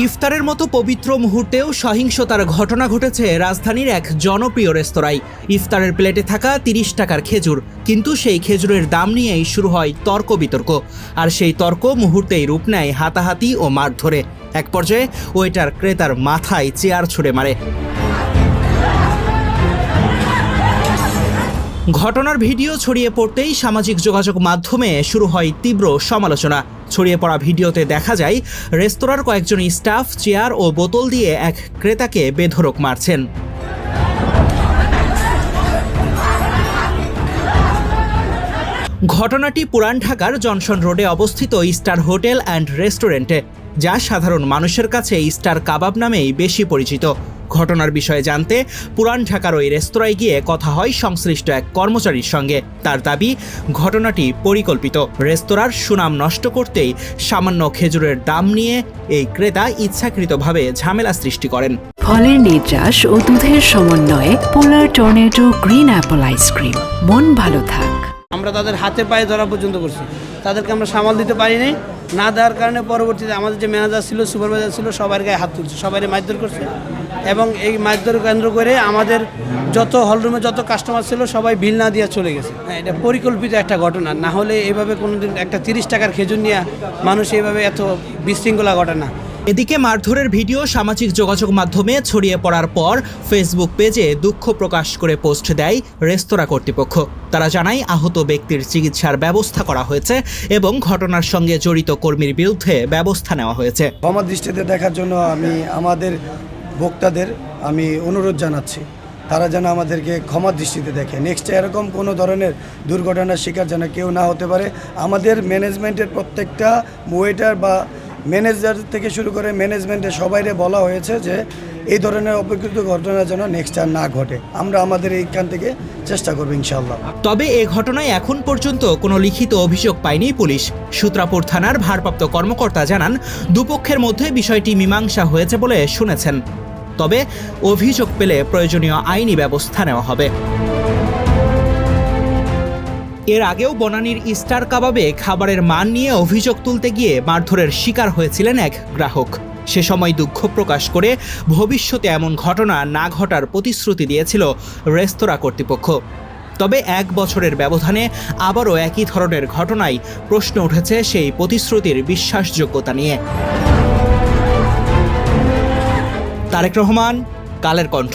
ইফতারের মতো পবিত্র মুহূর্তেও সহিংসতার ঘটনা ঘটেছে রাজধানীর এক জনপ্রিয় রেস্তোরাঁয়। ইফতারের প্লেটে থাকা ৩০ টাকার খেজুর, কিন্তু সেই খেজুরের দাম নিয়েই শুরু হয় তর্ক বিতর্ক। আর সেই তর্ক মুহূর্তেই রূপ নেয় হাতাহাতি ও মারধরে। এক পর্যায়ে ওয়েটার ক্রেতার মাথায় চেয়ার ছুঁড়ে মারে। ঘটনার ভিডিও ছড়িয়ে পড়তেই সামাজিক যোগাযোগ মাধ্যমে শুরু হয় তীব্র সমালোচনা। ছড়িয়ে পড়া ভিডিওতে দেখা যায় রেস্তোরাঁর কয়েকজন স্টাফ চেয়ার ও বোতল দিয়ে এক ক্রেতাকে বেধড়ক মারছেন। ঘটনাটি পুরান ঢাকার জনসন রোডে অবস্থিত স্টার হোটেল অ্যান্ড রেস্টুরেন্টে, যা সাধারণ মানুষের কাছে স্টার কাবাব নামেই বেশি পরিচিত। ঘটনার বিষয়ে জানতে পুরান ঢাকার ওই রেস্তোরাঁয় গিয়ে কথা হয় সংশ্লিষ্ট এক কর্মচারীর সঙ্গে। তার দাবি, ঘটনাটি পরিকল্পিত। রেস্তোরাঁর সুনাম নষ্ট করতেই সামান্য খেজুরের দাম নিয়ে এই ক্রেতা ইচ্ছাকৃতভাবে ঝামেলা সৃষ্টি করেন। ফলের নির্যাস ও দুধের সমন্বয়ে পোলার টর্নেডো গ্রিন অ্যাপল আইসক্রিম। মন ভালো থাক। আমরা তাদের হাতে পায়ে ধরা পর্যন্ত করছি, তাদেরকে আমরা সামাল দিতে পারিনি। না দেওয়ার কারণে পরবর্তীতে আমাদের যে ম্যানেজার ছিল, সুপারভাইজার ছিল, সবার গায়ে হাত তুলছে, সবাই মারধর করছে। এবং এই মারধর কেন্দ্র করে আমাদের যত হলরুমে যত কাস্টমার ছিল সবাই বিল না দিয়ে চলে গেছে। এটা পরিকল্পিত একটা ঘটনা, না হলে এইভাবে কোনোদিন একটা 30 টাকার খেজুর নিয়ে মানুষ এইভাবে এত বিশৃঙ্খলা ঘটে না। এদিকে মারধরের ভিডিও সামাজিক যোগাযোগ মাধ্যমে ছড়িয়ে পড়ার পর ফেসবুক পেজে দুঃখ প্রকাশ করে পোস্ট দেয় রেস্তোরাঁ কর্তৃপক্ষ। তারা জানায় আহত ব্যক্তির চিকিৎসার ব্যবস্থা করা হয়েছে এবং ঘটনার সঙ্গে জড়িত কর্মীর বিরুদ্ধে ব্যবস্থা নেওয়া হয়েছে। ক্ষমা দৃষ্টিতে দেখার জন্য আমি আমাদের ভোক্তাদের অনুরোধ জানাচ্ছি, তারা যেন আমাদেরকে ক্ষমা দৃষ্টিতে দেখে। নেক্সট এরকম কোনো ধরনের দুর্ঘটনার শিকার যেন কেউ না হতে পারে। আমাদের ম্যানেজমেন্টের প্রত্যেকটা ওয়েটার বা ম্যানেজার থেকে শুরু করে ম্যানেজমেন্টের সবাইরে বলা হয়েছে যে এই ধরনের অপেক্ষিত ঘটনা যেন নেক্সট আর না ঘটে। আমরা আমাদের এইখান থেকে চেষ্টা করবো ইনশাআল্লাহ। তবে এ ঘটনায় এখন পর্যন্ত কোনো লিখিত অভিযোগ পায়নি পুলিশ। সূত্রাপুর থানার ভারপ্রাপ্ত কর্মকর্তা জানান, দুপক্ষের মধ্যে বিষয়টি মীমাংসা হয়েছে বলে শুনেছেন। তবে অভিযোগ পেলে প্রয়োজনীয় আইনি ব্যবস্থা নেওয়া হবে। এর আগেও বনানীর স্টার কাবাবে খাবারের মান নিয়ে অভিযোগ তুলতে গিয়ে মারধরের শিকার হয়েছিলেন এক গ্রাহক। সে সময় দুঃখ প্রকাশ করে ভবিষ্যতে এমন ঘটনা না ঘটার প্রতিশ্রুতি দিয়েছিল রেস্তোরাঁ কর্তৃপক্ষ। তবে 1 বছরের ব্যবধানে আবারও একই ধরনের ঘটনায় প্রশ্ন উঠেছে সেই প্রতিশ্রুতির বিশ্বাসযোগ্যতা নিয়ে। তারেক রহমান, কালের কণ্ঠ।